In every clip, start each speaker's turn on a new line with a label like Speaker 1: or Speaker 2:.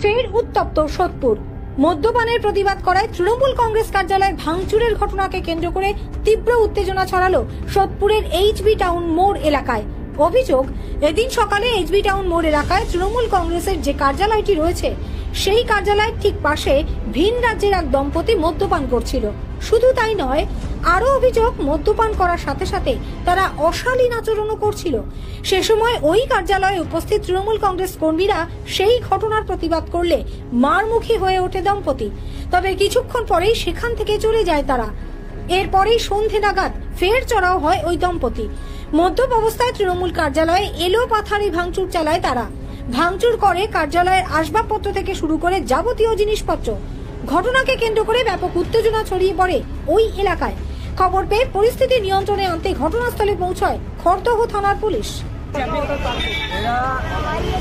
Speaker 1: ফের উত্তপ্ত সোদপুর। মদ্যপানের প্রতিবাদ করায় তৃণমূল কংগ্রেস কার্যালয় ভাঙচুরের ঘটনাকে কেন্দ্র করে তীব্র উত্তেজনা ছড়ালো সোদপুরের এইচবি টাউন মোড় এলাকায়। অভিযোগ, এদিন সকালে এইচবি টাউন মোড় এলাকায় তৃণমূল কংগ্রেসের যে কার্যালয়টি রয়েছে সেই কার্যালয়ের ঠিক পাশে ভিন রাজ্যের এক দম্পতি মদ্যপান করছিল। শুধু তাই নয়, আরো অভিযোগ, মদ্যপান করার সাথে সাথে তারা অশালীন আচরণও করছিল। সে সময় ওই কার্যালয়ে উপস্থিত তৃণমূল কংগ্রেস কর্মীরা সেই ঘটনার প্রতিবাদ করলে মারমুখী হয়ে ওঠে দম্পতি। তবে কিছুক্ষণ পরেই সেখান থেকে চলে যায় তারা। এরপরেই সন্ধে নাগাদ ফের চড়াও হয় ওই দম্পতি। মদ্যপ অবস্থায় তৃণমূল কার্যালয়ে এলো পাথারি ভাঙচুর চালায় তারা। ভাঙচুর করে কার্যালয়ের আসবাবপত্র থেকে শুরু করে যাবতীয় জিনিসপত্র। ঘটনাকে কেন্দ্র করে ব্যাপক উত্তেজনা ছড়িয়ে পড়ে ওই এলাকায়। খবর পেয়ে পরিস্থিতি নিয়ন্ত্রণে আনতে ঘটনাস্থলে পৌঁছায় খড়দহ থানার পুলিশ।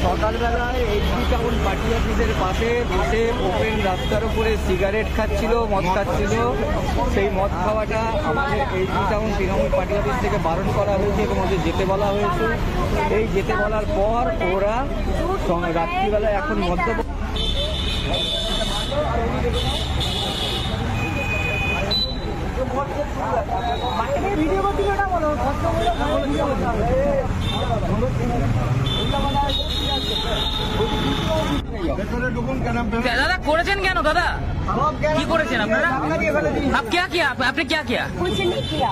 Speaker 2: সকালবেলায় এইচবি টাউন পার্টি অফিসের পাশে বসে ওপেন রাস্তার উপরে সিগারেট খাচ্ছিল, মদ খাচ্ছিল। সেই মদ খাওয়াটা আমাদের HB town Trinamool party office থেকে বারণ করা হয়েছে এবং ওদের যেতে বলা হয়েছে। এই যেতে বলার পর ওরা রাত্রিবেলা এখন মদ্যপ
Speaker 3: दादा करेছেন কেন दादा কি করেছেন আপনারা आप क्या किया आपने क्या किया
Speaker 4: कुछ नहीं किया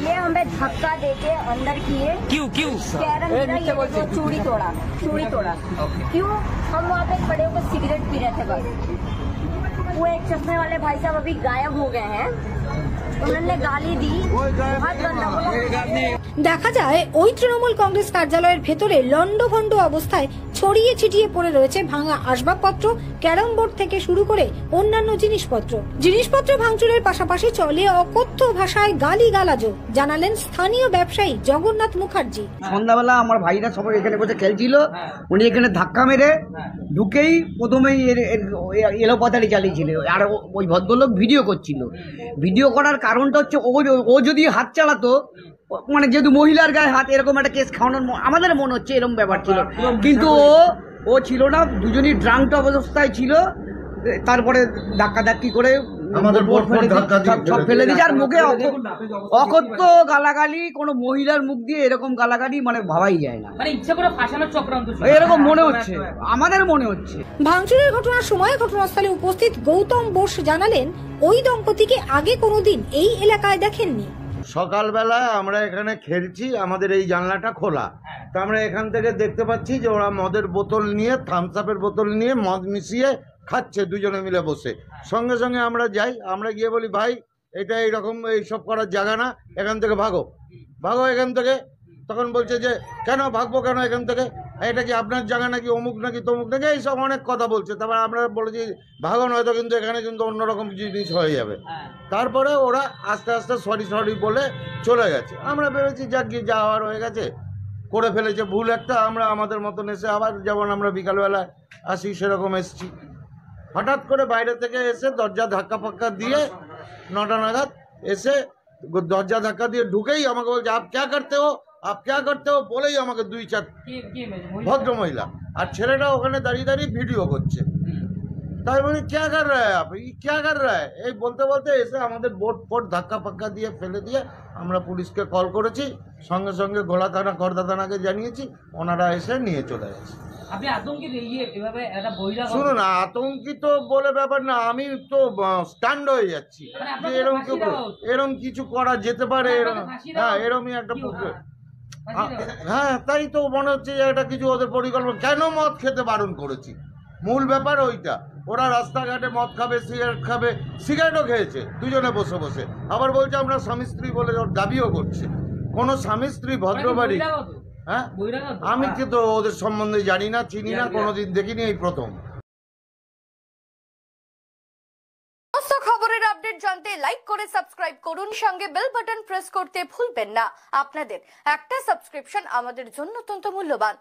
Speaker 4: ये हमें धक्का देके अंदर किए
Speaker 3: क्यों क्यों
Speaker 4: कैरम ये चूड़ी तोड़ा क्यों हम वहाँ पे खड़े होकर सिगरेट पी रहे थे बस वो एक चश्मे वाले भाई साहब अभी गायब हो गए हैं उन्होंने गाली दी बहुत गंदा बोला
Speaker 1: দেখা যায় ওই তৃণমূল কংগ্রেস কার্যালয়ের ভেতরে লন্ডভন্ড অবস্থায় ছড়িয়ে ছিটিয়ে পড়ে রয়েছে ভাঙা আসবাবপত্র, ক্যারম বোর্ড থেকে শুরু করে অন্যান্য জিনিসপত্র ভাঙচুরের পাশাপাশি চলে অকথ্য ভাষায় গালিগালাজও, জানালেন স্থানীয় ব্যবসায়ী জগন্নাথ মুখার্জি।
Speaker 2: সন্ধ্যাবেলা আমার ভাইরা সবাই এখানে বসে খেলছিল, উনি এখানে ধাক্কা মেরে ঢুকেই প্রথমেই এলোপাতাড়ি চালিয়েছিল। আর ওই ভদ্রলোক ভিডিও করছিল। ভিডিও করার কারণটা হচ্ছে ও যদি হাত চালাতো, মানে যেহেতু মহিলার গায়ে হাত, এরকম একটা কেস খাওয়ানোর আমাদের মনে হচ্ছে এরকম ব্যাপার ছিল, কিন্তু ও ছিল না। দুজনই ড্রাঙ্ক অবস্থায় ছিল। তারপরে ধাক্কি করে আমাদের সব ফেলে দিয়েছে। আর মুখে অকথ্য গালাগালি, কোনো মহিলার মুখ দিয়ে এরকম গালাগালি মানে ভাবাই যায় না।
Speaker 3: মানে ইচ্ছা করে ফাঁসানোর চক্রান্ত
Speaker 2: এরকম মনে হচ্ছে, আমাদের মনে হচ্ছে।
Speaker 1: ভাঙচুরের ঘটনার সময় ঘটনাস্থলে উপস্থিত গৌতম বোস জানালেন, ওই দম্পতিকে আগে কোনোদিন এই এলাকায় দেখেননি।
Speaker 5: সকালবেলা আমরা এখানে খেলছি, আমাদের এই জানলাটা খোলা, তো আমরা এখান থেকে দেখতে পাচ্ছি যে ওরা মদের বোতল নিয়ে, থামস আপের বোতল নিয়ে মদ মিশিয়ে খাচ্ছে দুজনে মিলে বসে। সঙ্গে সঙ্গে আমরা যাই, আমরা গিয়ে বলি, ভাই এটা এইরকম এইসব করার জায়গা না, এখান থেকে ভাগো এখান থেকে। তখন বলছে যে কেন ভাগবো, কেন এখান থেকে, এটা কি আপনার জায়গা নাকি, অমুক নাকি তমুক নাকি, এইসব অনেক কথা বলছে। তারপর আমরা বলেছি ভাগো, নয়তো কিন্তু এখানে কিন্তু অন্যরকম জিনিস হয়ে যাবে। তারপরে ওরা আস্তে আস্তে সরি বলে চলে গেছে। আমরা ভেবেছি যাক গিয়ে যা হওয়ার হয়ে গেছে, করে ফেলেছে ভুল একটা। আমরা আমাদের মতন এসে আবার যেমন আমরা বিকালবেলা আসি সেরকম এসছি। হঠাৎ করে বাইরে থেকে এসে দরজা ধাক্কা ফাক্কা দিয়ে 9টা নাগাদ এসে দরজা ধাক্কা দিয়ে ঢুকেই আমাকে বলছে আপ ক্যা করতে হো বলেই আমাকে 2-4 ভদ্র মহিলা আর ছেলেটা ওখানে দাঁড়িয়ে ভিডিও করছে। তাই মানে ক্যা কর রা হ্যায় এই বলতে বলতে এসে আমাদের বোর্ড ধাক্কা ফাক্কা দিয়ে ফেলে দিয়ে আমরা পুলিশকে কল করেছি। সঙ্গে সঙ্গে গোলা থানা, খড়দা থানাকে জানিয়েছি, ওনারা এসে নিয়ে চলে গেছে। শুনুন, আতঙ্কিত বলে ব্যাপার না, আমি তো স্ট্যান্ড হয়ে যাচ্ছি যে এরকম কিছু করা যেতে পারে। হ্যাঁ, এরকমই একটা হ্যাঁ, তাই তো মনে হচ্ছে যে এটা কিছু ওদের পরিকল্পনা। কেন মদ খেতে বারণ করেছি, মূল ব্যাপার ওইটা। ওরা রাস্তাঘাটে মদ খাবে, সিগারেট খাবে, সিগারেটও খেয়েছে দুজনে বসে বসে। আবার বলছে আমরা স্বামী স্ত্রী বলে দাবিও করছে। কোনো স্বামী স্ত্রী ভদ্রবাড়ি, হ্যাঁ, আমি কিন্তু ওদের সম্বন্ধে জানি না, চিনি না, কোনোদিন দেখিনি, এই প্রথম।
Speaker 6: খবরের আপডেট জানতে লাইক করে সাবস্ক্রাইব করুন, সঙ্গে বেল বাটন প্রেস করতে ভুলবেন না। আপনাদের একটা সাবস্ক্রিপশন আমাদের জন্য অত্যন্ত মূল্যবান।